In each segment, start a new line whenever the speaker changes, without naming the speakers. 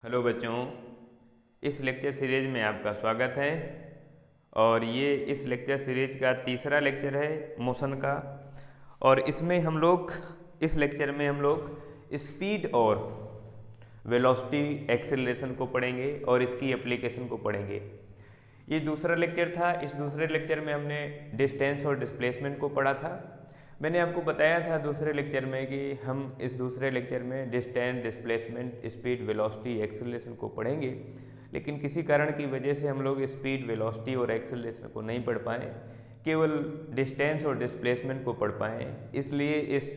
Hello बच्चों, इस lecture series में आपका स्वागत है। और ये इस लेक्चर सीरीज का तीसरा लेक्चर है मोशन का। और इस लेक्चर में हम लोग स्पीड और वेलोसिटी एक्सेलरेशन को पढ़ेंगे और इसकी एप्लीकेशन को पढ़ेंगे। ये दूसरा लेक्चर था। इस दूसरे लेक्चर में हमने डिस्टेंस और डिस्प्लेसमेंट को पढ़ा था। मैंने आपको बताया था दूसरे लेक्चर में कि हम इस दूसरे लेक्चर में distance, displacement, speed, velocity, acceleration को पढ़ेंगे, लेकिन किसी कारण की वजह से हम लोग स्पीड, वेलोसिटी और एक्सेलरेशन को नहीं पढ़ पाए, केवल डिस्टेंस और डिस्प्लेसमेंट को पढ़ पाए। इसलिए इस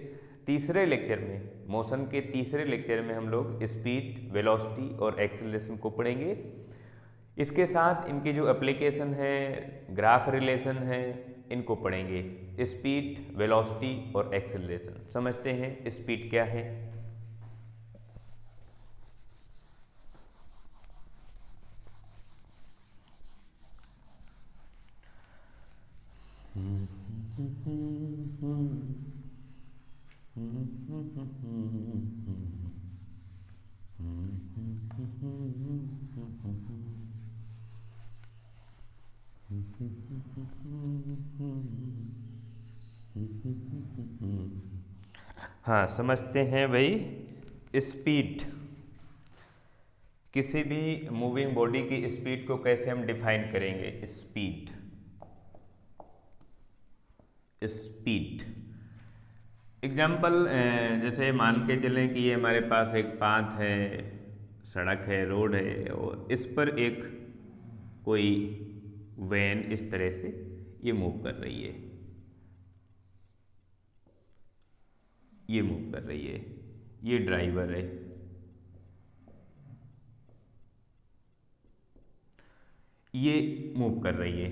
तीसरे लेक्चर में, मोशन के तीसरे लेक्चर में हम लोग स्पीड, वेलोसिटी और एक्सेलरेशन को पढ़ेंगे। इसके साथ इनकी जो एप्लीकेशन है, ग्राफ रिलेशन है, इनको पढ़ेंगे। स्पीड, वेलोसिटी और एक्सेलरेशन। समझते हैं स्पीड क्या है। हाँ, समझते हैं भाई। स्पीड, किसी भी मूविंग बॉडी की स्पीड को कैसे हम डिफाइन करेंगे। स्पीड एग्जाम्पल, जैसे मान के चलें कि ये हमारे पास एक पाथ है, सड़क है, रोड है, और इस पर एक कोई वैन इस तरह से ये मूव कर रही है, ये ड्राइवर है। ये मूव कर रही है।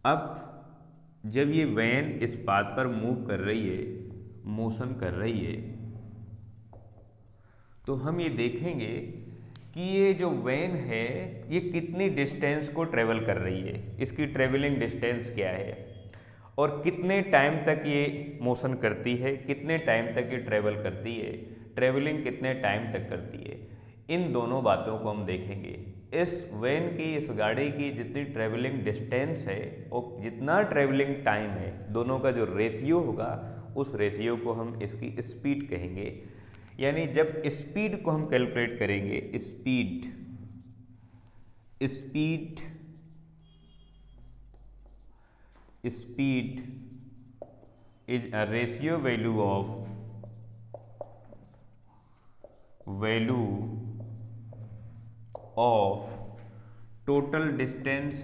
अब जब ये वैन इस पाथ पर मूव कर रही है, मोशन कर रही है, तो हम ये देखेंगे कि ये जो वैन है ये कितनी डिस्टेंस को ट्रेवल कर रही है, इसकी ट्रेवलिंग डिस्टेंस क्या है, और कितने टाइम तक ये मोशन करती है, कितने टाइम तक ये ट्रेवल करती है, ट्रेवलिंग कितने टाइम तक करती है। इन दोनों बातों को हम देखेंगे। इस वैन की, इस गाड़ी की जितनी ट्रेवलिंग डिस्टेंस है और जितना ट्रेवलिंग टाइम है, दोनों का जो रेशियो होगा, उस रेशियो को हम इसकी स्पीड कहेंगे। यानी जब स्पीड को हम कैलकुलेट करेंगे, speed is a ratio value of total distance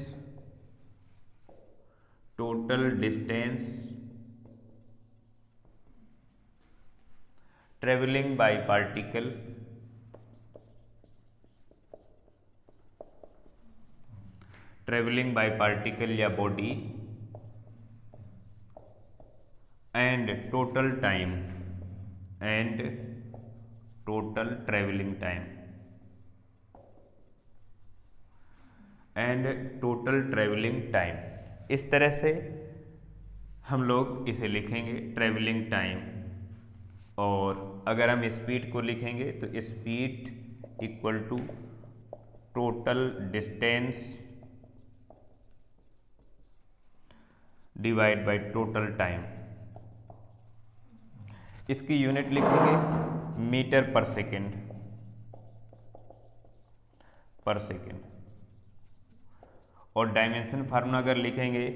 traveling by particle या body and total travelling time इस तरह से हम लोग इसे लिखेंगे, ट्रेवलिंग टाइम। और अगर हम स्पीड को लिखेंगे तो speed equal to total distance divide by total time. इसकी यूनिट लिखेंगे मीटर पर सेकेंड और डायमेंशन फार्मूला अगर लिखेंगे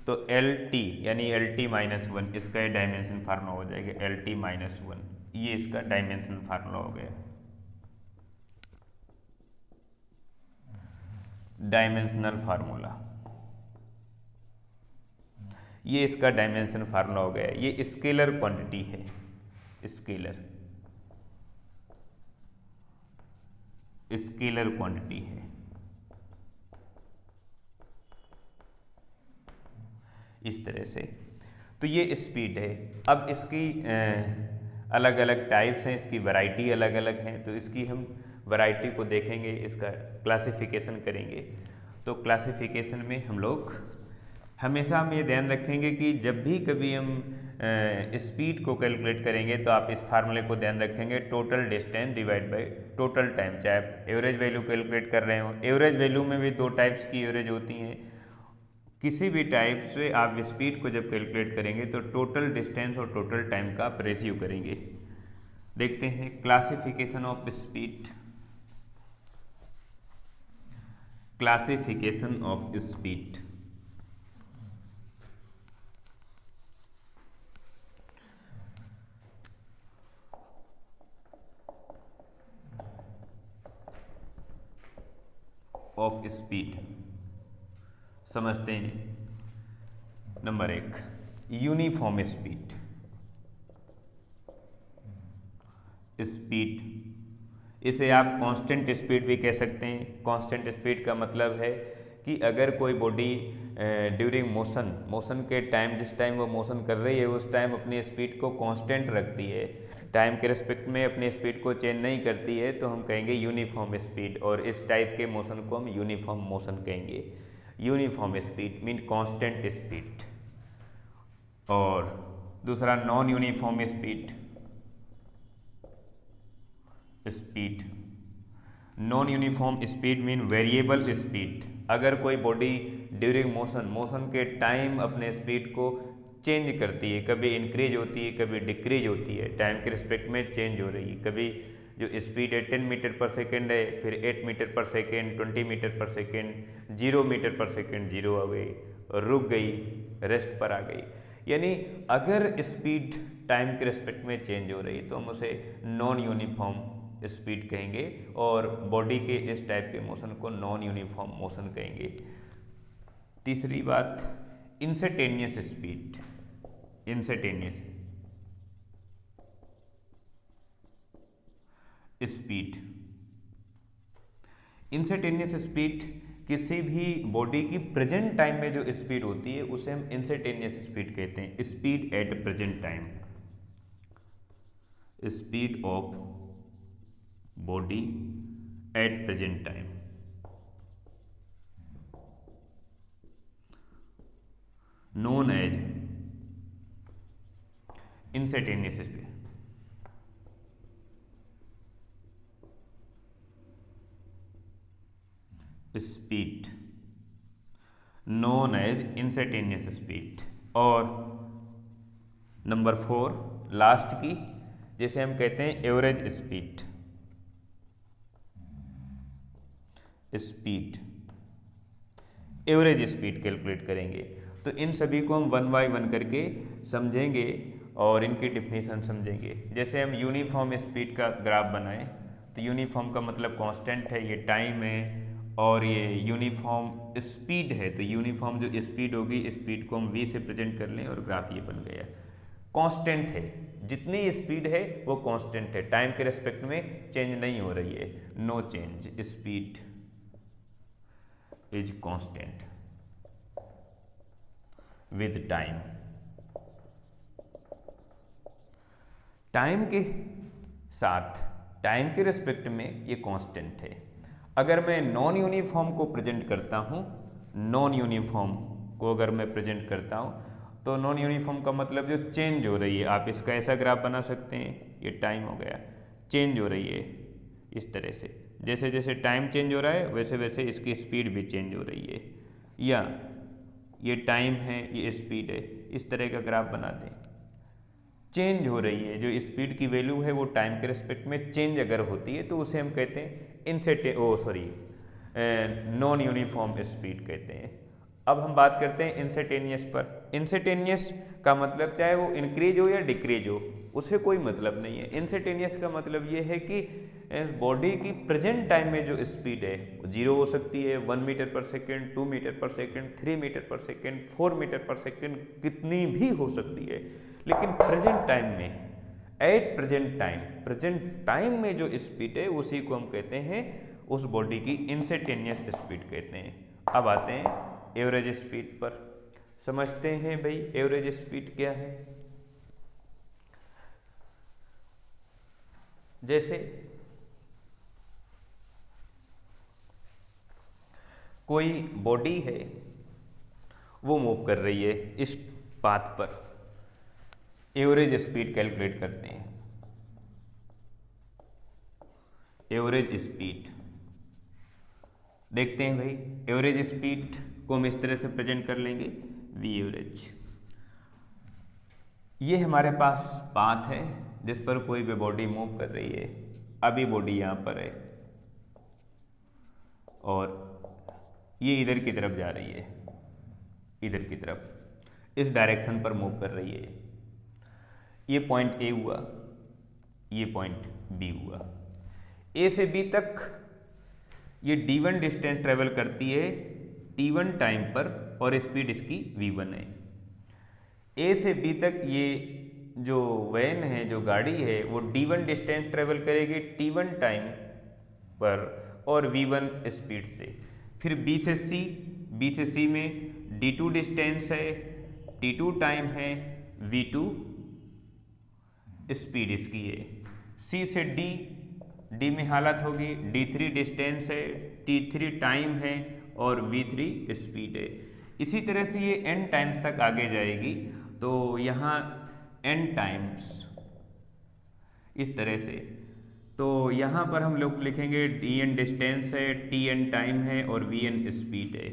तो LT यानी LT -1, इसका डायमेंशन फार्मूला हो जाएगा LT -1। ये इसका डायमेंशन फार्मूला हो गया, डायमेंशनल फार्मूला। ये इसका डायमेंशन फार्मूला हो गया। ये स्केलर क्वांटिटी है, स्केलर क्वांटिटी है। इस तरह से तो ये स्पीड है। अब इसकी अलग अलग टाइप्स हैं, इसकी वैरायटी अलग अलग हैं, तो इसकी हम वैरायटी को देखेंगे, इसका क्लासिफिकेशन करेंगे। तो क्लासिफिकेशन में हम लोग हमेशा हम ये ध्यान रखेंगे कि जब भी कभी हम स्पीड को कैलकुलेट करेंगे तो आप इस फार्मूले को ध्यान रखेंगे, total distance divide by total time. चाहे आप एवरेज वैल्यू कैलकुलेट कर रहे हो, एवरेज वैल्यू में भी दो टाइप्स की एवरेज होती हैं। किसी भी टाइप से आप स्पीड को जब कैलकुलेट करेंगे तो टोटल डिस्टेंस और टोटल टाइम का आप रेशियो करेंगे। देखते हैं classification of speed. Classification of speed. Of speed समझते हैं। Number 1, uniform speed. स्पीड, इसे आप कांस्टेंट स्पीड भी कह सकते हैं। कांस्टेंट स्पीड का मतलब है कि अगर कोई बॉडी ड्यूरिंग मोशन के टाइम, जिस टाइम वो मोशन कर रही है उस टाइम अपनी स्पीड को कांस्टेंट रखती है, टाइम के रिस्पेक्ट में अपनी स्पीड को चेंज नहीं करती है, तो हम कहेंगे यूनिफॉर्म स्पीड। और इस टाइप के मोशन को हम यूनिफॉर्म मोशन कहेंगे। Uniform speed mean constant speed. और दूसरा non uniform speed. Non uniform speed mean variable speed. अगर कोई बॉडी ड्यूरिंग मोशन के टाइम अपने स्पीड को चेंज करती है, कभी इंक्रीज होती है कभी डिक्रीज होती है, टाइम के रिस्पेक्ट में चेंज हो रही है। कभी जो स्पीड है 10 मीटर पर सेकेंड है, फिर 8 metre per second, 20 metre per second, 0 metre per second, 0 आ गई, रुक गई, रेस्ट पर आ गई। यानी अगर स्पीड टाइम के रिस्पेक्ट में चेंज हो रही है तो हम उसे नॉन यूनिफॉर्म स्पीड कहेंगे, और बॉडी के इस टाइप के मोशन को नॉन यूनिफॉर्म मोशन कहेंगे। तीसरी बात, instantaneous speed. Instantaneous speed. Instantaneous speed किसी भी बॉडी की प्रेजेंट टाइम में जो स्पीड होती है उसे हम इंस्टेंटेनियस स्पीड कहते हैं। Speed at present time, speed of body at present time, known as instantaneous speed। Speed known as instantaneous speed। और नंबर 4 लास्ट की, जिसे हम कहते हैं average speed. Average speed calculate करेंगे। तो इन सभी को हम वन बाय वन करके समझेंगे और इनकी डिफिनीशन समझेंगे। जैसे हम यूनिफॉर्म स्पीड का ग्राफ बनाएं तो यूनिफॉर्म का मतलब कांस्टेंट है, ये टाइम है, और ये यूनिफॉर्म स्पीड है। तो यूनिफॉर्म जो स्पीड होगी, स्पीड को हम v से प्रेजेंट कर लें और ग्राफ ये बन गया। कांस्टेंट है, जितनी स्पीड है वो कांस्टेंट है, टाइम के रेस्पेक्ट में चेंज नहीं हो रही है, no change. Speed is constant with time. Time के साथ, टाइम के रिस्पेक्ट में ये कांस्टेंट है। अगर मैं नॉन यूनिफॉर्म को प्रेजेंट करता हूं, नॉन यूनिफॉर्म को अगर मैं प्रेजेंट करता हूं, तो नॉन यूनिफॉर्म का मतलब जो चेंज हो रही है, आप इसका ऐसा ग्राफ बना सकते हैं, ये टाइम हो गया, चेंज हो रही है इस तरह से, जैसे जैसे टाइम चेंज हो रहा है वैसे वैसे इसकी स्पीड भी चेंज हो रही है, या ये टाइम है ये स्पीड है, इस तरह का ग्राफ बना दें। चेंज हो रही है, जो स्पीड की वैल्यू है वो टाइम के रिस्पेक्ट में चेंज अगर होती है तो उसे हम कहते हैं नॉन यूनिफॉर्म स्पीड कहते हैं। अब हम बात करते हैं इंस्टेंटेनियस पर। इंस्टेंटेनियस का मतलब चाहे वो इंक्रीज हो या डिक्रीज हो, उसे कोई मतलब नहीं है। इंस्टेंटेनियस का मतलब ये है कि बॉडी की प्रेजेंट टाइम में जो स्पीड है वो 0 हो सकती है, 1 metre per second, 2 metre per second, 3 metre per second, 4 metre per second, कितनी भी हो सकती है, लेकिन प्रेजेंट टाइम में, एट प्रेजेंट टाइम में जो स्पीड है उसी को हम कहते हैं, उस बॉडी की इंस्टेंटेनियस स्पीड कहते हैं। अब आते हैं एवरेज स्पीड पर। समझते हैं भाई एवरेज स्पीड क्या है। जैसे कोई बॉडी है वो मूव कर रही है इस पाथ पर। एवरेज स्पीड कैलकुलेट करते हैं। एवरेज स्पीड देखते हैं भाई, एवरेज स्पीड को हम इस तरह से प्रेजेंट कर लेंगे, वी एवरेज। ये हमारे पास पाथ है जिस पर कोई भी बॉडी मूव कर रही है। अभी बॉडी यहाँ पर है और ये इधर की तरफ जा रही है, इधर की तरफ इस डायरेक्शन पर मूव कर रही है। ये पॉइंट ए हुआ, ये पॉइंट बी हुआ। ए से बी तक ये d1 डिस्टेंस ट्रेवल करती है t1 टाइम पर और स्पीड इसकी v1 है। ए से बी तक ये जो वैन है, जो गाड़ी है, वो d1 डिस्टेंस ट्रेवल करेगी t1 टाइम पर और v1 स्पीड से। फिर बी से सी में d2 डिस्टेंस है, t2 टाइम है, v2 स्पीड इसकी है। सी से डी में हालत होगी, d3 डिस्टेंस है, t3 टाइम है और v3 स्पीड है। इसी तरह से ये n टाइम्स तक आगे जाएगी, तो यहाँ n टाइम्स इस तरह से। तो यहाँ पर हम लोग लिखेंगे dn डिस्टेंस है, tn टाइम है और vn स्पीड है।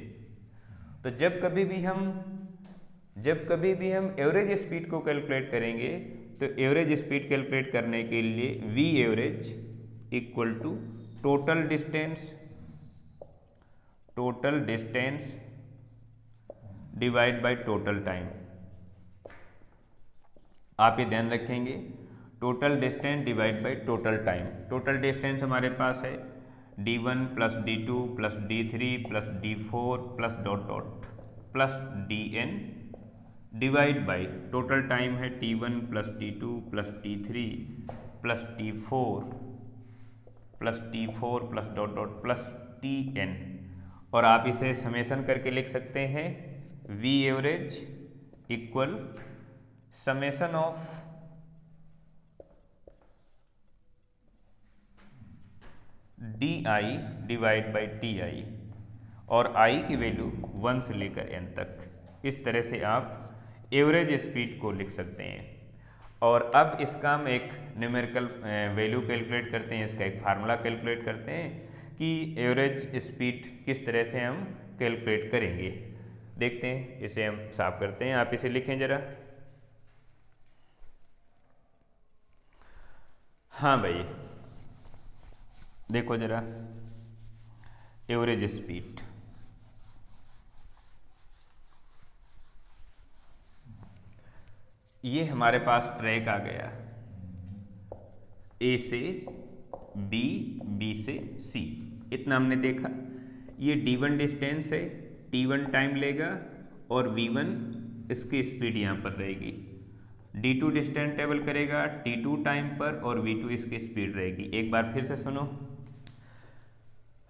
तो जब कभी भी हम एवरेज स्पीड को कैलकुलेट करेंगे, तो एवरेज स्पीड कैलकुलेट करने के लिए v average equal to total distance divide by total time. आप ये ध्यान रखेंगे, total distance divide by total time. Total distance हमारे पास है d1 plus d2 plus d3 plus d4 plus dot dot plus dn divide by total time है t1 plus t2 plus t3 plus t4 plus dot dot plus tn। और आप इसे summation करके लिख सकते हैं v average equal summation of di divide by ti और i की वैल्यू 1 से लेकर n तक। इस तरह से आप एवरेज स्पीड को लिख सकते हैं। और अब इसका हम एक न्यूमेरिकल वैल्यू कैलकुलेट करते हैं, इसका एक फार्मूला कैलकुलेट करते हैं कि एवरेज स्पीड किस तरह से हम कैलकुलेट करेंगे। देखते हैं, इसे हम साफ करते हैं। आप इसे लिखें जरा। हाँ भाई, देखो जरा, एवरेज स्पीड ये हमारे पास ट्रैक आ गया, ए से बी, बी से सी, इतना हमने देखा। ये d1 डिस्टेंस है, t1 टाइम लेगा और v1 इसकी स्पीड यहाँ पर रहेगी। d2 डिस्टेंस ट्रेवल करेगा t2 टाइम पर और v2 इसकी स्पीड रहेगी। एक बार फिर से सुनो,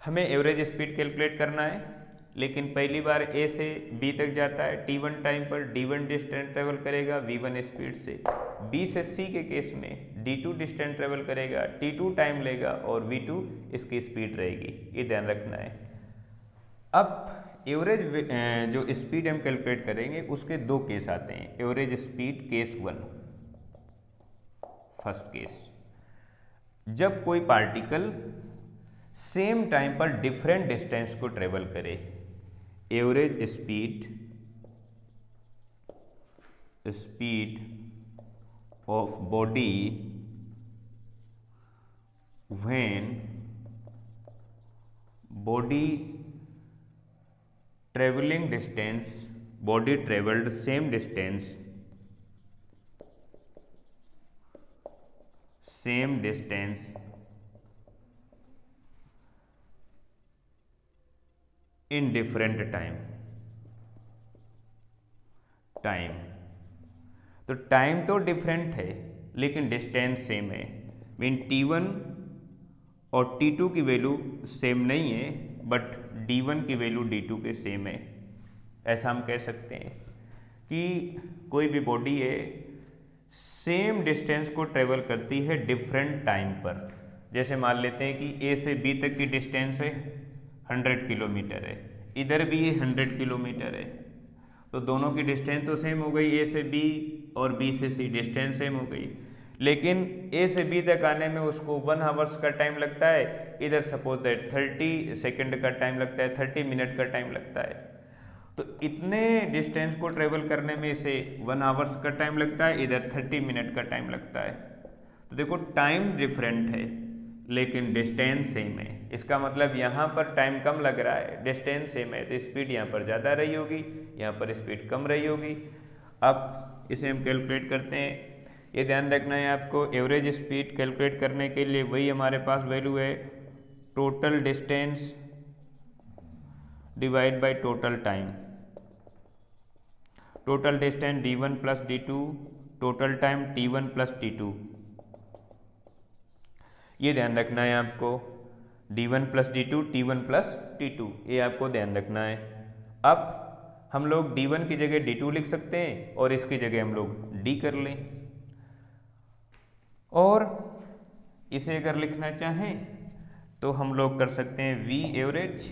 हमें एवरेज स्पीड कैलकुलेट करना है, लेकिन पहली बार ए से बी तक जाता है t1 टाइम पर, d1 डिस्टेंस ट्रेवल करेगा v1 स्पीड से। बी से सी के केस में d2 डिस्टेंस ट्रेवल करेगा, t2 टाइम लेगा और v2 इसकी स्पीड रहेगी। ये ध्यान रखना है। अब एवरेज जो स्पीड हम कैलकुलेट करेंगे उसके दो केस आते हैं। Average speed case 1, first case, जब कोई पार्टिकल सेम टाइम पर डिफरेंट डिस्टेंस को ट्रेवल करे। Average speed of body when body travelling distance, body travelled same distance in different time. तो टाइम तो डिफरेंट है लेकिन डिस्टेंस सेम है। मीन t1 और t2 की वैल्यू सेम नहीं है, बट d1 की वैल्यू d2 के सेम है। ऐसा हम कह सकते हैं कि कोई भी बॉडी है, सेम डिस्टेंस को ट्रेवल करती है डिफरेंट टाइम पर। जैसे मान लेते हैं कि a से b तक की डिस्टेंस है 100 किलोमीटर है, इधर भी ये 100 किलोमीटर है, तो दोनों की डिस्टेंस तो सेम हो गई, ए से बी और बी से सी डिस्टेंस सेम हो गई, लेकिन ए से बी तक आने में उसको 1 आवर्स का टाइम लगता है, इधर सपोज दैट 30 सेकेंड का टाइम लगता है, 30 मिनट का टाइम लगता है। तो इतने डिस्टेंस को ट्रेवल करने में इसे 1 आवर्स का टाइम लगता है, इधर 30 मिनट का टाइम लगता है। तो देखो टाइम डिफरेंट है लेकिन डिस्टेंस सेम है। इसका मतलब यहाँ पर टाइम कम लग रहा है, डिस्टेंस सेम है, तो स्पीड यहाँ पर ज़्यादा रही होगी, यहाँ पर स्पीड कम रही होगी। अब इसे हम कैलकुलेट करते हैं। ये ध्यान रखना है आपको, एवरेज स्पीड कैलकुलेट करने के लिए वही हमारे पास वैल्यू है, total distance divide by total time. Total distance d1 plus d2, total time t1 plus t2। ये ध्यान रखना है आपको, d1 plus d2, t1 plus t2, ये आपको ध्यान रखना है। अब हम लोग d1 की जगह d2 लिख सकते हैं और इसकी जगह हम लोग d कर लें, और इसे अगर लिखना चाहें तो हम लोग कर सकते हैं v average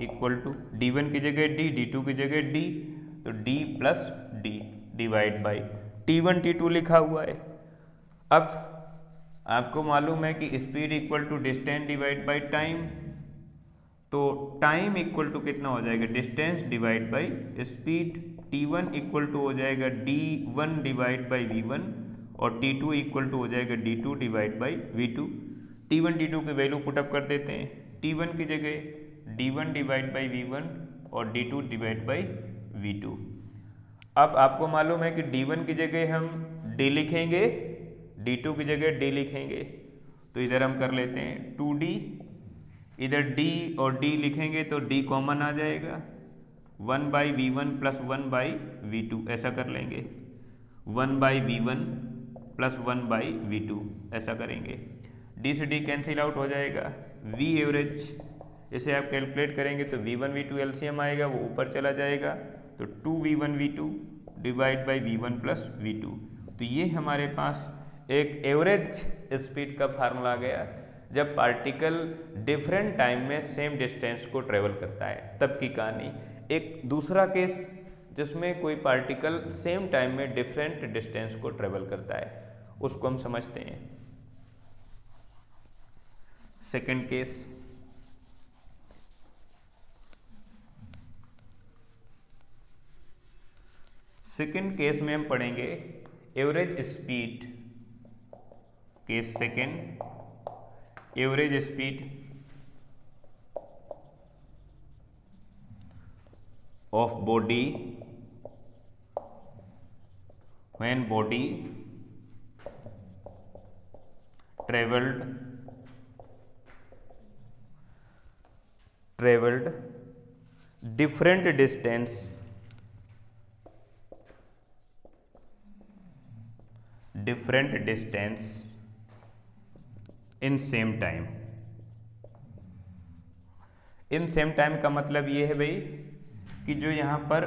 equal to d1 की जगह d, d2 की जगह d, तो d plus d divide by t1 t2 लिखा हुआ है। अब आपको मालूम है कि speed equal to distance divide by time, तो टाइम इक्वल टू कितना हो जाएगा, distance divide by speed. t1 equal to हो जाएगा d1 डिवाइड बाई v1 और t2 इक्वल टू हो जाएगा d2 divide by v2। t1 t2 की वैल्यू पुटअप कर देते हैं, t1 की जगह d1 डिवाइड बाई v1 और d2 डिवाइड बाई v2। अब आपको मालूम है कि d1 की जगह हम d लिखेंगे, d2 की जगह d लिखेंगे, तो इधर हम कर लेते हैं 2d, इधर d और d लिखेंगे तो d कॉमन आ जाएगा, 1 by v1 plus 1 by v2 ऐसा कर लेंगे, 1 by v1 plus 1 by v2 ऐसा करेंगे, d से d कैंसिल आउट हो जाएगा, v एवरेज इसे आप कैलकुलेट करेंगे तो v1 v2 एलसीएम आएगा, वो ऊपर चला जाएगा, तो 2v1 v2 divide by v1 plus v2। तो ये हमारे पास एक एवरेज स्पीड का फार्मूला आ गया जब पार्टिकल डिफरेंट टाइम में सेम डिस्टेंस को ट्रेवल करता है, तब की कहानी। एक दूसरा केस जिसमें कोई पार्टिकल सेम टाइम में डिफरेंट डिस्टेंस को ट्रेवल करता है, उसको हम समझते हैं। सेकंड केस, सेकंड केस में हम पढ़ेंगे average speed, case second, average speed of body when body traveled different distance in same time। In same time का मतलब ये है भाई कि जो यहाँ पर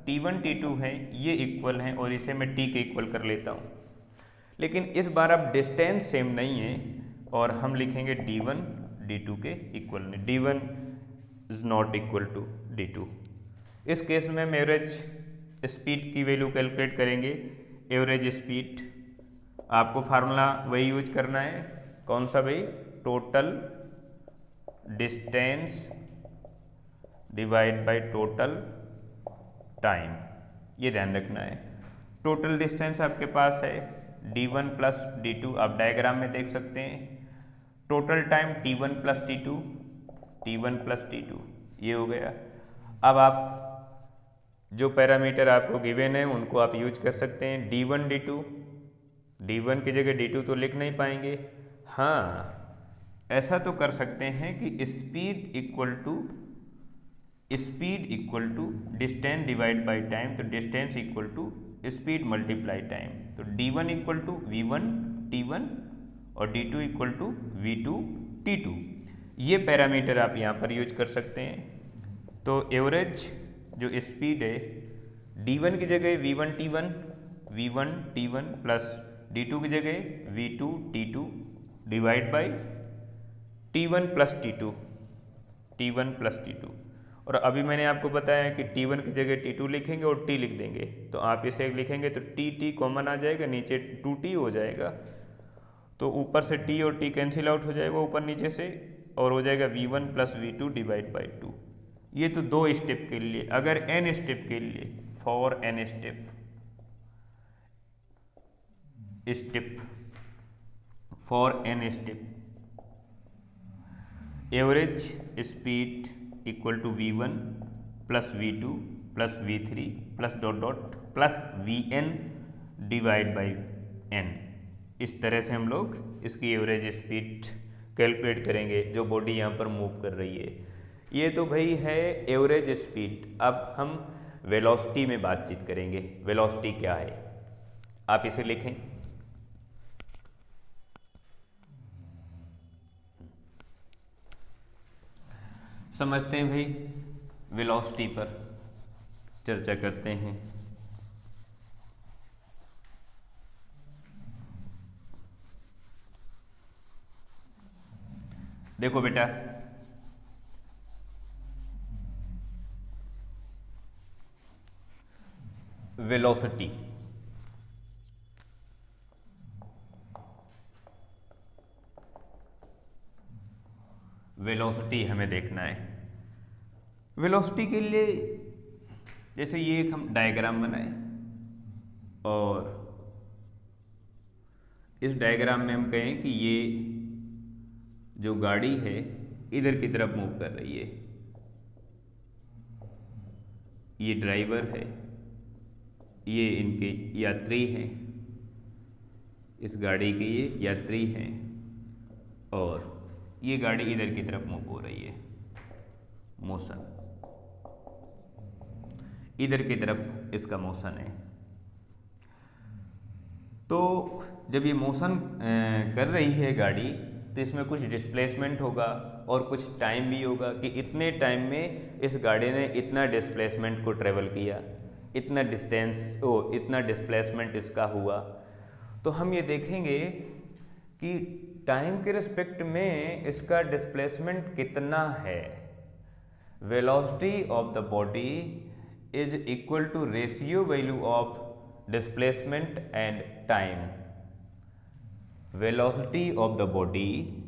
t1 t2 है ये इक्वल हैं और इसे मैं t के इक्वल कर लेता हूँ, लेकिन इस बार अब डिस्टेंस सेम नहीं है और हम लिखेंगे d1 d2 के इक्वल नहीं, d1 is not equal to d2। इस केस में हम एवरेज स्पीड की वैल्यू कैलकुलेट करेंगे। एवरेज स्पीड आपको फार्मूला वही यूज करना है, कौन सा भाई, total distance divide by total time, ये ध्यान रखना है। टोटल डिस्टेंस आपके पास है d1 प्लस d2, आप डायग्राम में देख सकते हैं। Total time t1 plus t2, t1 plus t2, ये हो गया। अब आप जो पैरामीटर आपको गिवन है उनको आप यूज कर सकते हैं, d1 d2, d1 की जगह d2 तो लिख नहीं पाएंगे, हाँ ऐसा तो कर सकते हैं कि speed equal to distance divide by time, तो distance equal to speed multiply time, तो d1 equal to v1 t1 और d2 equal to v2 t2, ये पैरामीटर आप यहाँ पर यूज कर सकते हैं। तो एवरेज जो स्पीड है d1 की जगह v1 t1 प्लस d2 की जगह v2 t2 divide by t1 plus t2, और अभी मैंने आपको बताया कि T1 की जगह T2 लिखेंगे और T लिख देंगे, तो आप इसे लिखेंगे तो T कॉमन आ जाएगा, नीचे 2T हो जाएगा, तो ऊपर से T और T कैंसिल आउट हो जाएगा ऊपर नीचे से, और हो जाएगा V1 plus V2 divide by 2। ये तो 2 स्टेप के लिए। अगर n स्टेप के लिए, for n step for n step, average speed equal to V1 plus V2 plus V3 plus dot dot plus Vn divide by n। इस तरह से हम लोग इसकी एवरेज स्पीड कैलकुलेट करेंगे जो बॉडी यहाँ पर मूव कर रही है। ये तो भाई है एवरेज स्पीड। अब हम वेलोसिटी में बातचीत करेंगे। वेलोसिटी क्या है, आप इसे लिखें। समझते हैं भाई, वेलोसिटी पर चर्चा करते हैं। देखो बेटा, वेलोसिटी हमें देखना है। वेलोसिटी के लिए जैसे ये एक हम डायग्राम बनाए और इस डायग्राम में हम कहें कि ये जो गाड़ी है इधर की तरफ मूव कर रही है, ये ड्राइवर है, ये इनके यात्री हैं, इस गाड़ी के ये यात्री हैं, और ये गाड़ी इधर की तरफ मूव हो रही है, मोशन इधर की तरफ इसका मोशन है। तो जब ये मोशन कर रही है गाड़ी, तो इसमें कुछ डिस्प्लेसमेंट होगा और कुछ टाइम भी होगा कि इतने टाइम में इस गाड़ी ने इतना डिस्प्लेसमेंट को ट्रेवल किया, इतना डिस्टेंस इतना डिस्प्लेसमेंट इसका हुआ। तो हम ये देखेंगे कि टाइम के रिस्पेक्ट में इसका डिस्प्लेसमेंट कितना है। Velocity of the body is equal to ratio value of displacement and time। velocity of the body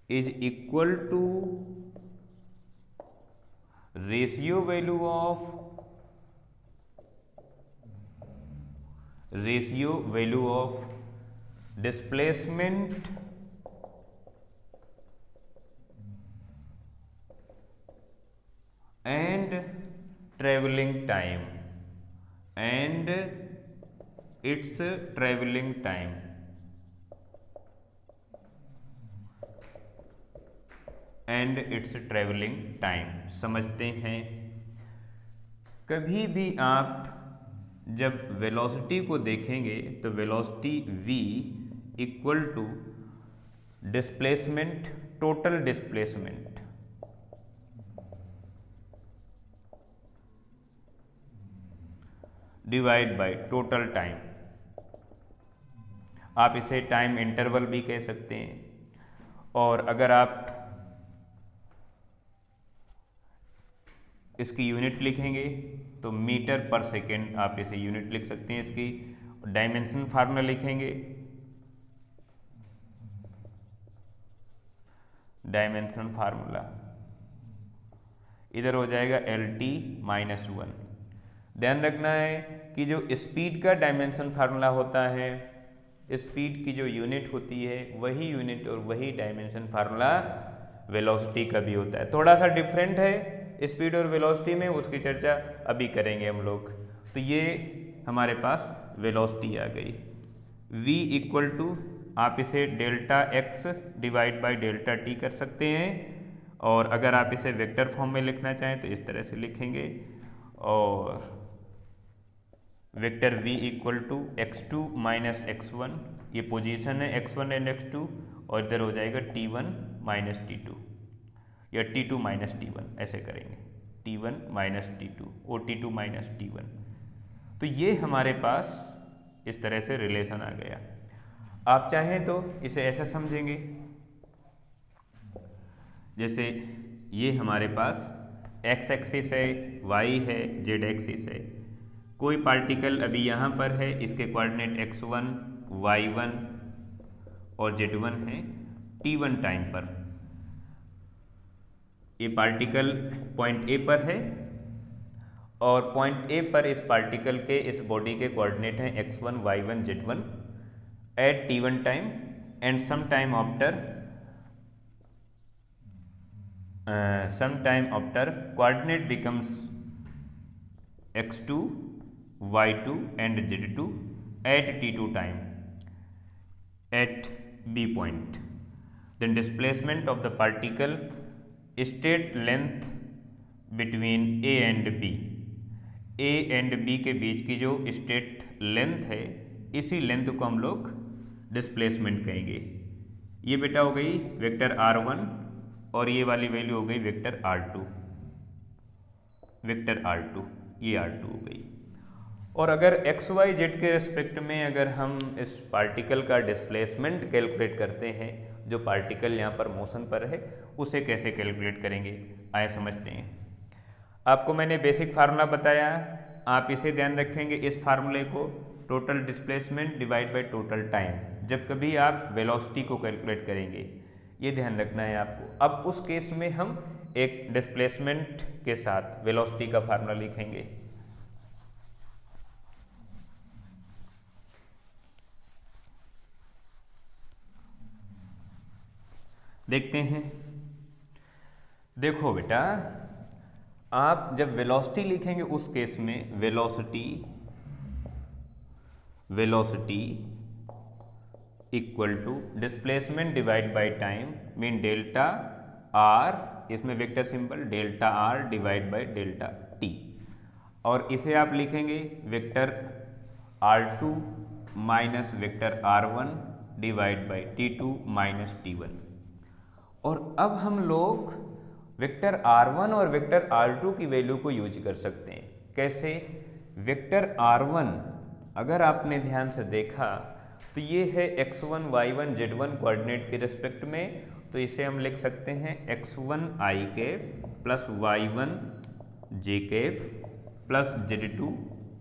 is equal to ratio value of displacement and traveling time and its traveling time। समझते हैं, कभी भी आप जब velocity को देखेंगे तो velocity v equal to displacement, total displacement divide by total time. आप इसे टाइम इंटरवल भी कह सकते हैं। और अगर आप इसकी यूनिट लिखेंगे तो मीटर पर सेकेंड, आप इसे यूनिट लिख सकते हैं इसकी। डायमेंशन फार्मूला लिखेंगे, डायमेंशन फार्मूला इधर हो जाएगा LT-1। ध्यान रखना है कि जो स्पीड का डायमेंशन फार्मूला होता है, स्पीड की जो यूनिट होती है वही यूनिट और वही डायमेंशन फार्मूला वेलोसिटी का भी होता है। थोड़ा सा डिफरेंट है स्पीड और वेलोसिटी में, उसकी चर्चा अभी करेंगे हम लोग। तो ये हमारे पास वेलोसिटी आ गई। v इक्वल टू, आप इसे delta x divide by delta t कर सकते हैं, और अगर आप इसे वेक्टर फॉर्म में लिखना चाहें तो इस तरह से लिखेंगे। और vector v equal to x2 minus x1, ये पोजीशन है x1 एंड x2, और इधर हो जाएगा t1 माइनस t2 या t2 माइनस t1, ऐसे करेंगे t1 माइनस t2 और t2 माइनस t1। तो ये हमारे पास इस तरह से रिलेशन आ गया। आप चाहें तो इसे ऐसा समझेंगे, जैसे ये हमारे पास x एक्सिस है, y है, z एक्सिस है। कोई पार्टिकल अभी यहाँ पर है, इसके कोऑर्डिनेट x1, y1 और z1 है t1 टाइम पर। ये पार्टिकल पॉइंट A पर है और पॉइंट A पर इस पार्टिकल के इस बॉडी के कोऑर्डिनेट हैं x1, y1, z1 at t1 time and some time after coordinate becomes x2, y2 and z2 at t2 time at B point. Then displacement of the particle state length between A and B. A and B के बीच की जो state length है, इसी length को हम लोग displacement कहेंगे। ये बेटा हो गई वेक्टर r1 और ये वाली वैल्यू हो गई वेक्टर r2, ये r2 हो गई। और अगर एक्स वाई जेड के रिस्पेक्ट में अगर हम इस पार्टिकल का डिस्प्लेसमेंट कैलकुलेट करते हैं, जो पार्टिकल यहाँ पर मोशन पर है, उसे कैसे कैलकुलेट करेंगे आए समझते हैं। आपको मैंने बेसिक फार्मूला बताया, आप इसे ध्यान रखेंगे इस फार्मूले को, total displacement divide by total time, जब कभी आप वेलोसिटी को कैलकुलेट करेंगे, ये ध्यान रखना है आपको। अब उस केस में हम एक डिस्प्लेसमेंट के साथ वेलोसिटी का फार्मूला लिखेंगे। देखते हैं। देखो बेटा, आप जब वेलोसिटी लिखेंगे उस केस में velocity equal to displacement divide by time mean delta R, इसमें vector symbol delta R divide by delta T, और इसे आप लिखेंगे vector r2 minus vector r1 divide by t2 minus t1। और अब हम लोग वेक्टर r1 और वेक्टर r2 की वैल्यू को यूज कर सकते हैं। कैसे? वेक्टर r1 अगर आपने ध्यान से देखा तो ये है x1, y1, z1 कोऑर्डिनेट के रिस्पेक्ट में, तो इसे हम लिख सकते हैं x1 i cap plus y1 j cap plus z2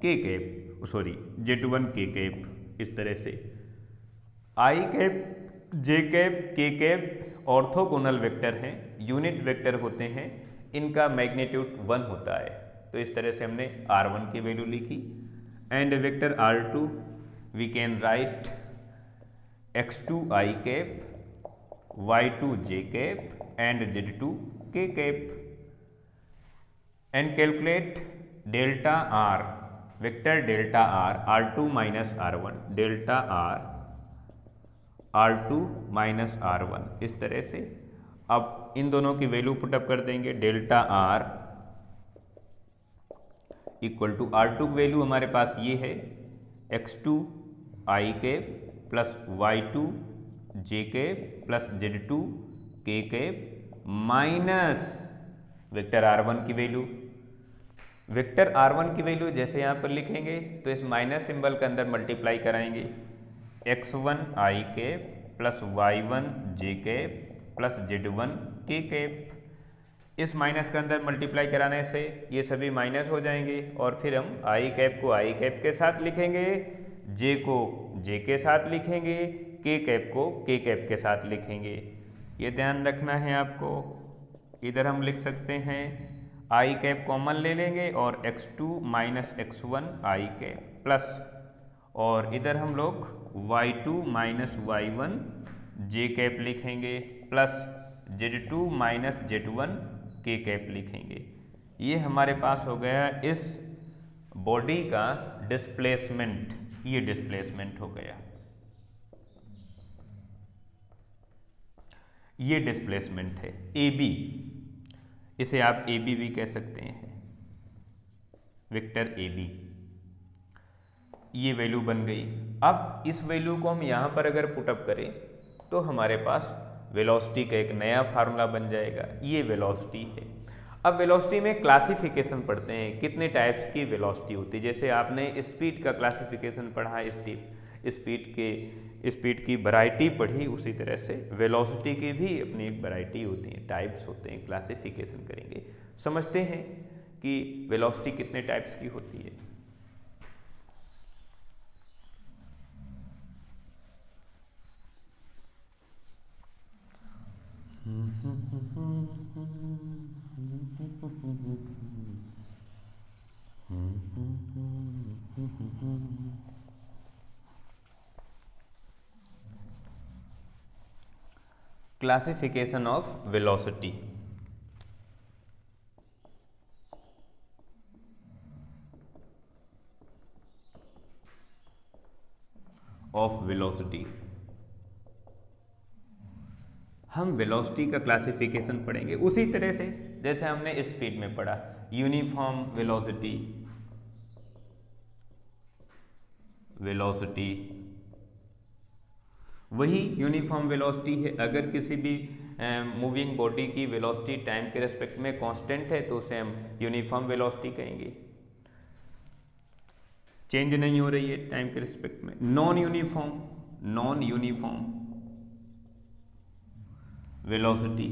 k cap, sorry z1 k cap. इस तरह से i cap, j cap, k cap orthogonal vector हैं, यूनिट वेक्टर होते हैं, इनका मैग्नीट्यूड 1 होता है। तो इस तरह से हमने r1 की वैल्यू लिखी and vector r2 we can write x2 i cap, y2 j cap and z2 k cap and calculate delta r, vector delta r, r2 minus r1, delta r2 minus r1। इस तरह से अब इन दोनों की value put up कर देंगे। Delta r equal to r2 की value हमारे पास ये है x2 i cap plus y2 j cap plus z2 k cap minus vector r1 की वैल्यू। वेक्टर r1 की वैल्यू जैसे यहाँ पर लिखेंगे तो इस माइनस सिंबल के अंदर मल्टीप्लाई कराएंगे, x1 i cap plus y1 j cap plus z1 k cap. इस माइनस के अंदर मल्टीप्लाई कराने से ये सभी माइनस हो जाएंगे और फिर हम i कैप को i कैप के साथ लिखेंगे, j को j के साथ लिखेंगे, k कैप को k कैप के साथ लिखेंगे। ये ध्यान रखना है आपको। इधर हम लिख सकते हैं i कैप कॉमन ले लेंगे और x2 minus x1 i cap plus, और इधर हम लोग y2 minus y1 j cap लिखेंगे plus z2 minus z1 k cap लिखेंगे। ये हमारे पास हो गया इस बॉडी का डिस्प्लेसमेंट, ये डिस्प्लेसमेंट हो गया, ये डिस्प्लेसमेंट है AB, इसे आप AB भी कह सकते हैं, वेक्टर AB। ये वैल्यू बन गई। अब इस वैल्यू को हम यहाँ पर अगर पुटअप करें तो हमारे पास वेलोसिटी का एक नया फार्मूला बन जाएगा, ये वेलोसिटी है। अब वेलोसिटी में क्लासिफिकेशन पढ़ते हैं, कितने टाइप्स की वेलोसिटी होती है। जैसे आपने स्पीड का क्लासिफिकेशन पढ़ा, स्पीड की वैरायटी पढ़ी, उसी तरह से वेलोसिटी की भी अपनी एक वैरायटी होती है, टाइप्स होते हैं, क्लासिफिकेशन करेंगे। समझते हैं कि वेलोसिटी कितने टाइप्स की होती है। Classification of velocity. हम वेलोसिटी का क्लासिफिकेशन पढ़ेंगे उसी तरह से जैसे हमने स्पीड में पढ़ा, यूनिफॉर्म वेलोसिटी वही यूनिफॉर्म वेलोसिटी है। अगर किसी भी मूविंग बॉडी की वेलोसिटी टाइम के रेस्पेक्ट में कांस्टेंट है तो उसे हम यूनिफॉर्म वेलोसिटी कहेंगे, चेंज नहीं हो रही है टाइम के रिस्पेक्ट में। Non uniform velocity,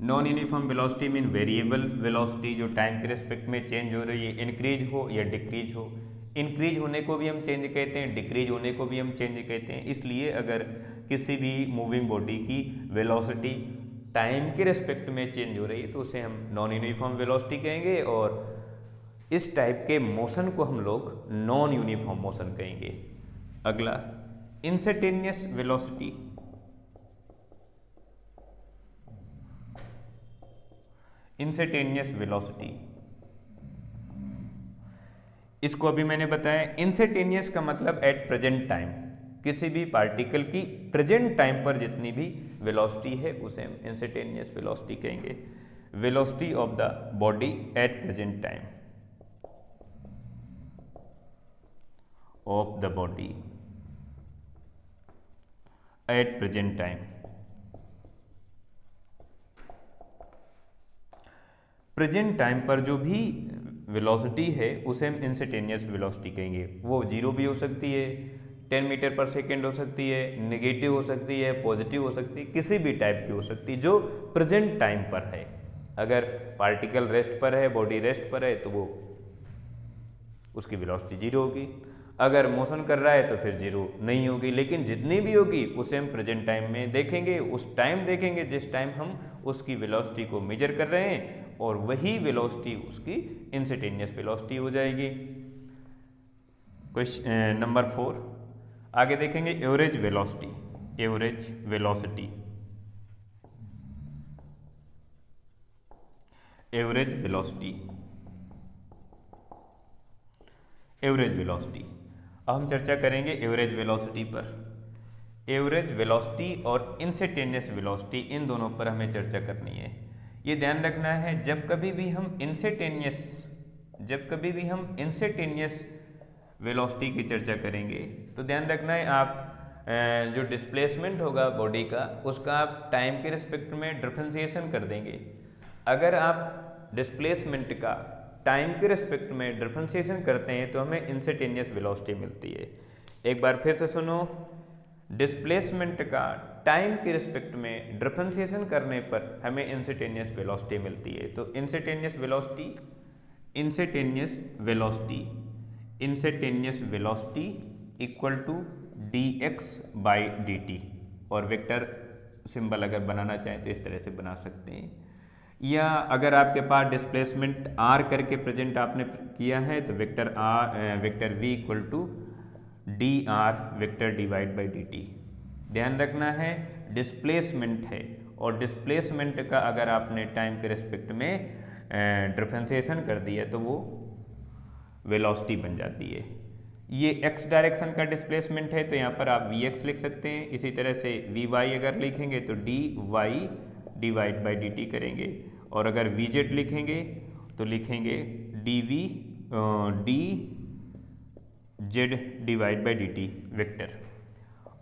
non uniform velocity mean variable velocity, जो टाइम के रिस्पेक्ट में चेंज हो रही है, इंक्रीज हो या डिक्रीज हो। इंक्रीज होने को भी हम चेंज कहते हैं, डिक्रीज होने को भी हम चेंज कहते हैं। इसलिए अगर किसी भी मूविंग बॉडी की वेलोसिटी टाइम के रिस्पेक्ट में चेंज हो रही है तो उसे हम नॉन यूनिफॉर्म वेलोसिटी कहेंगे, और इस टाइप के मोशन को हम लोग नॉन यूनिफॉर्म मोशन कहेंगे। अगला इंस्टेंटेनियस वेलोसिटी। इंस्टेंटेनियस वेलोसिटी, इसको अभी मैंने बताया। इंस्टेंटेनियस का मतलब एट प्रेजेंट टाइम, किसी भी पार्टिकल की प्रेजेंट टाइम पर जितनी भी वेलोसिटी है उसे हम इंस्टेंटेनियस वेलोसिटी कहेंगे। Velocity of the body at present time, of the body at present time. Present time पर जो भी वेलोसिटी है उसे हम इंस्टेंटेनियस वेलोसिटी कहेंगे। वो जीरो भी हो सकती है, 10 मीटर पर सेकेंड हो सकती है, नेगेटिव हो सकती है, पॉजिटिव हो सकती है, किसी भी टाइप की हो सकती है जो प्रेजेंट टाइम पर है। अगर पार्टिकल रेस्ट पर है, बॉडी रेस्ट पर है, तो वो उसकी वेलोसिटी जीरो होगी। अगर मोशन कर रहा है तो फिर जीरो नहीं होगी, लेकिन जितनी भी होगी उसे हम प्रेजेंट टाइम में देखेंगे, उस टाइम देखेंगे जिस टाइम हम उसकी वेलोसिटी को मेजर कर रहे हैं, और वही वेलोसिटी उसकी इंस्टेंटेनियस वेलोसिटी हो जाएगी। क्वेश्चन नंबर 4 आगे देखेंगे, average velocity. Average velocity, average velocity, average velocity. अब हम चर्चा करेंगे एवरेज वेलोसिटी पर। एवरेज वेलोसिटी और इंस्टेंटेनियस वेलोसिटी, इन दोनों पर हमें चर्चा करनी है। ये ध्यान रखना है, जब कभी भी हम इंस्टेंटेनियस वेलोसिटी की चर्चा करेंगे तो ध्यान रखना है, आप जो डिस्प्लेसमेंट होगा बॉडी का उसका आप टाइम के रिस्पेक्ट में डिफरेंशिएशन कर देंगे। अगर आप डिस्प्लेसमेंट का टाइम के रिस्पेक्ट में डिफरेंशिएशन करते हैं तो हमें इंस्टेंटेनियस वेलोसिटी मिलती है। एक बार फिर से सुनो, डिस्प्लेसमेंट का टाइम के रिस्पेक्ट में डिफरेंशिएशन करने पर हमें इंस्टेंटेनियस वेलोसिटी मिलती है। तो instantaneous velocity equal to dx by dt, और वेक्टर सिंबल अगर बनाना चाहें तो इस तरह से बना सकते हैं, या अगर आपके पास डिस्प्लेसमेंट r करके प्रेजेंट आपने किया है तो vector v equal to dr vector divide by dt। ध्यान रखना है, डिस्प्लेसमेंट है, और डिस्प्लेसमेंट का अगर आपने टाइम के रिस्पेक्ट में डिफरेंशिएशन कर दिया तो वो वेलोसिटी बन जाती है। ये x डायरेक्शन का डिस्प्लेसमेंट है तो यहाँ पर आप vx लिख सकते हैं। इसी तरह से vy अगर लिखेंगे तो dy डिवाइड बाई dt करेंगे, और अगर vz लिखेंगे तो लिखेंगे dz divide by dt vector.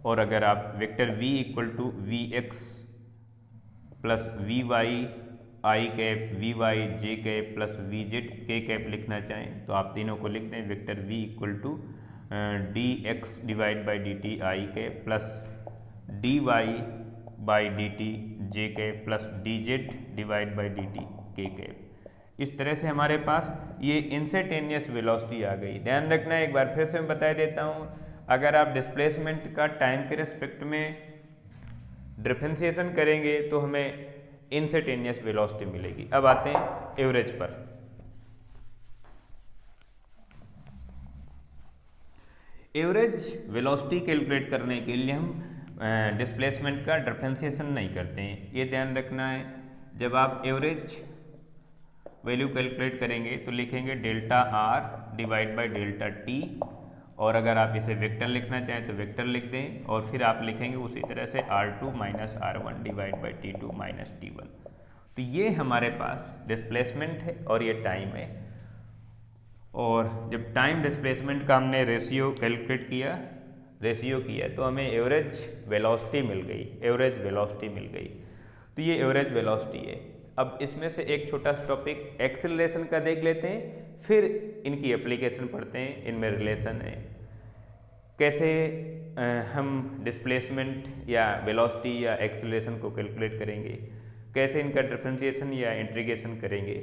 और अगर आप vector v equal to vx plus v y i cap v y j cap plus v z k cap लिखना चाहें तो आप तीनों को लिख दें। Vector v equal to d x divide by d t i cap plus d y by d t j cap plus d z divide by d t k cap. इस तरह से हमारे पास ये इंस्टेंटेनियस वेलोसिटी आ गई। ध्यान रखना, एक बार फिर से मैं बता देता हूँ, अगर आप डिस्प्लेसमेंट का टाइम के रिस्पेक्ट में डिफरेंशिएशन करेंगे तो हमें इंस्टेंटेनियस वेलोसिटी मिलेगी। अब आते हैं एवरेज पर। एवरेज वेलोसिटी कैलकुलेट करने के लिए हम डिस्प्लेसमेंट का डिफरेंशिएशन नहीं करते हैं, ये ध्यान रखना है। जब आप एवरेज वैल्यू कैलकुलेट करेंगे तो लिखेंगे delta R divide by delta T, और अगर आप इसे वेक्टर लिखना चाहें तो वेक्टर लिख दें, और फिर आप लिखेंगे उसी तरह से R2 minus R1 divide by T2 minus T1। तो ये हमारे पास डिस्प्लेसमेंट है और ये टाइम है। और जब टाइम डिस्प्लेसमेंट का हमने रेशियो कैलकुलेट किया, तो हमें एवरेज वेलोसिटी मिल गई, एवरेज वेलोसिटी मिल गई। तो ये एवरेज वेलोसिटी है। अब इसमें से एक छोटा सा टॉपिक एक्सेलरेशन का देख लेते हैं, फिर इनकी एप्लीकेशन पढ़ते हैं, इनमें रिलेशन है, कैसे हम डिस्प्लेसमेंट या वेलोसिटी या एक्सेलरेशन को कैलकुलेट करेंगे, कैसे इनका डिफरेंशिएशन या इंटीग्रेशन करेंगे,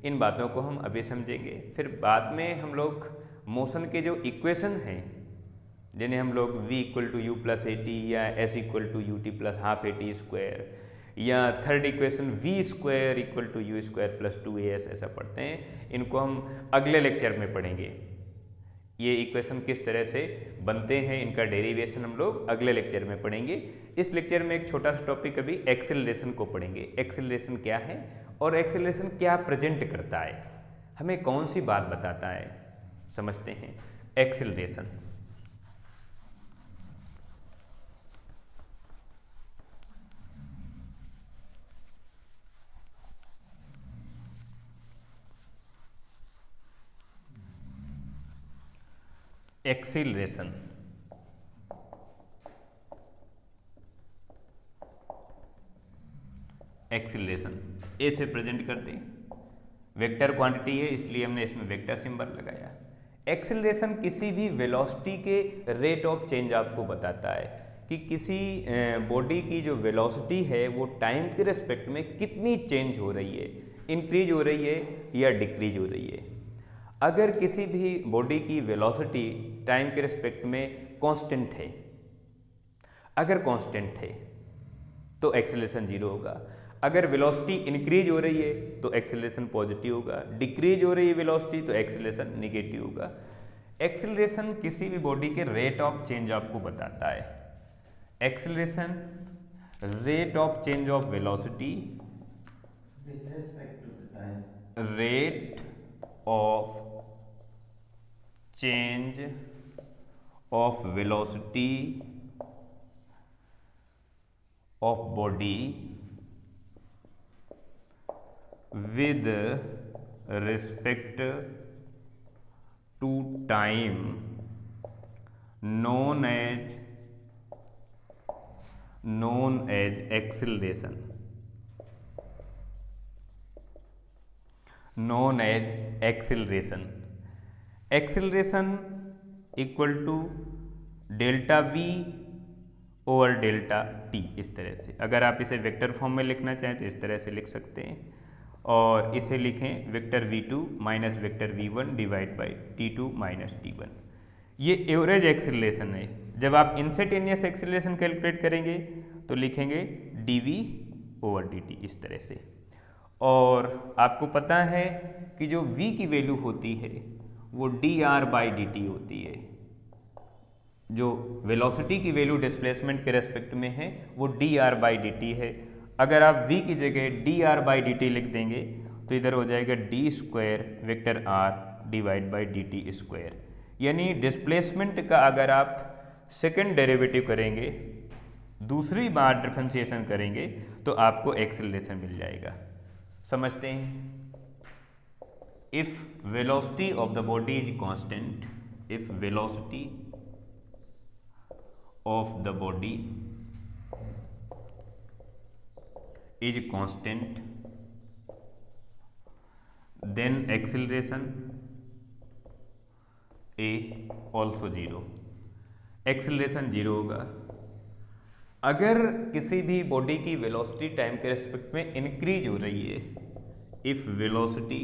इन बातों को हम अभी समझेंगे। फिर बाद में हम लोग मोशन के जो इक्वेशन हैं, जिन्हें हम लोग v equal to u plus a t या s equal to u t plus half a t square, या third equation v square equal to u square plus 2as, ऐसा पढ़ते हैं। इनको हम अगले लेक्चर में पढ़ेंगे। ये इक्वेशन किस तरह से बनते हैं, इनका डेरिवेशन हम लोग अगले लेक्चर में पढ़ेंगे। इस लेक्चर में एक छोटा सा टॉपिक अभी एक्सेलरेशन को पढ़ेंगे। एक्सेलरेशन क्या है और एक्सेलरेशन क्या प्रेजेंट करता है, हमें कौन सी बात बताता है, समझते हैं। एक्सेलरेशन एक्सीलरेशन एक्सीलरेशन ए से प्रेजेंट करते हैं। वेक्टर क्वांटिटी है इसलिए हमने इसमें वेक्टर सिंबल लगाया। एक्सीलरेशन किसी भी वेलोसिटी के रेट ऑफ चेंज आपको बताता है कि किसी बॉडी की जो वेलोसिटी है वो टाइम के रिस्पेक्ट में कितनी चेंज हो रही है, इंक्रीज हो रही है या डिक्रीज हो रही है। अगर किसी भी बॉडी की वेलोसिटी टाइम के रिस्पेक्ट में कांस्टेंट है, अगर कांस्टेंट है तो एक्सेलरेशन जीरो होगा। अगर वेलोसिटी इंक्रीज हो रही है तो एक्सेलरेशन पॉजिटिव होगा, डिक्रीज हो रही है वेलोसिटी तो एक्सेलरेशन नेगेटिव होगा। एक्सेलरेशन किसी भी बॉडी के रेट ऑफ चेंज आपको बताता है। Acceleration rate of change of velocity
with respect to the time.
Rate of change of velocity of body with respect to time known as acceleration, known as acceleration। Acceleration equal to delta v over delta t, इस तरह से। अगर आप इसे vector form में लिखना चाहें तो इस तरह से लिख सकते हैं, और इसे लिखें vector v2 minus vector v1 divide by t2 minus t1। ये एवरेज एक्सेलरेशन है। जब आप इंस्टेंटेनियस एक्सेलरेशन कैलकुलेट करेंगे तो लिखेंगे dv ओवर dt, इस तरह से। और आपको पता है कि जो v की वैल्यू होती है वो dr बाई dt होती है। जो वेलोसिटी की वैल्यू डिस्प्लेसमेंट के रेस्पेक्ट में है वो dr बाई dt है। अगर आप v की जगह dr बाई dt लिख देंगे तो इधर हो जाएगा d square vector r divide by dt square. यानी डिस्प्लेसमेंट का अगर आप सेकंड डेरिवेटिव करेंगे, दूसरी बार डिफरेंशिएशन करेंगे तो आपको एक्सेलरेशन मिल जाएगा। समझते हैं। If velocity of the body is constant, if velocity of the body is constant, then acceleration a also 0, acceleration 0 होगा। अगर किसी भी बॉडी की वेलोसिटी टाइम के रेस्पेक्ट में इंक्रीज हो रही है, if velocity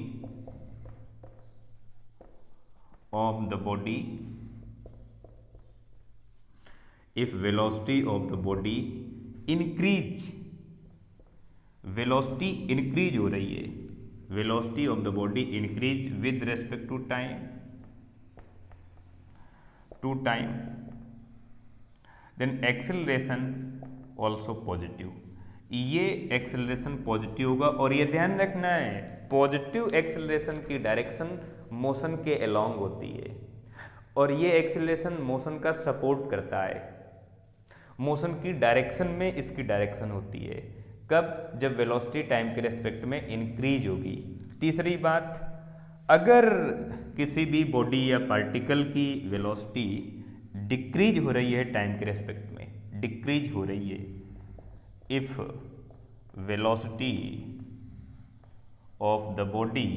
of the body, if velocity of the body increase, velocity increase हो रही है, velocity of the body increase with respect to time, then acceleration also positive, ये एक्सेलरेशन पॉजिटिव होगा। और ये ध्यान रखना है, पॉजिटिव एक्सेलरेशन की डायरेक्शन मोशन के अलोंग होती है, और ये एक्सेलरेशन मोशन का सपोर्ट करता है, मोशन की डायरेक्शन में इसकी डायरेक्शन होती है। कब? जब वेलोसिटी टाइम के रेस्पेक्ट में इंक्रीज होगी। तीसरी बात, अगर किसी भी बॉडी या पार्टिकल की वेलोसिटी डिक्रीज हो रही है टाइम के रेस्पेक्ट में, डिक्रीज हो रही है, if velocity of the body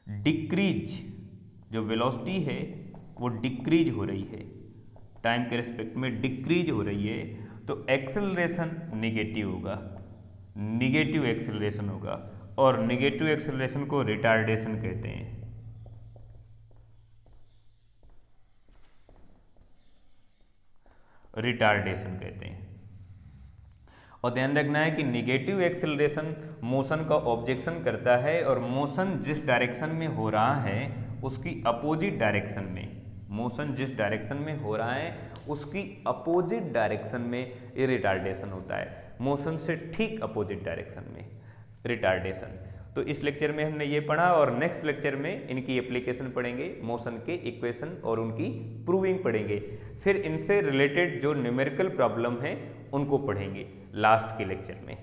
decrease, जो वेलोसिटी है वो डिक्रीज हो रही है टाइम के रेस्पेक्ट में, डिक्रीज हो रही है, तो एक्सेलरेशन निगेटिव होगा, निगेटिव एक्सेलरेशन होगा। और निगेटिव एक्सेलरेशन को रिटार्डेशन कहते हैं। रिटार्डेशन कहते हैं। और ध्यान रखना है कि निगेटिव एक्सेलरेशन मोशन का ऑब्जेक्शन करता है, और मोशन जिस डायरेक्शन में हो रहा है उसकी अपोजिट डायरेक्शन में, मोशन जिस डायरेक्शन में हो रहा है उसकी अपोजिट डायरेक्शन में ये रिटार्डेशन होता है, मोशन से ठीक अपोजिट डायरेक्शन में रिटार्डेशन। तो इस लेक्चर में हमने ये पढ़ा, और नेक्स्ट लेक्चर में इनकी एप्लीकेशन पढ़ेंगे, मोशन के इक्वेशन और उनकी प्रूविंग पढ़ेंगे। फिर इनसे रिलेटेड जो न्यूमेरिकल प्रॉब्लम है उनको पढ़ेंगे लास्ट के लेक्चर में।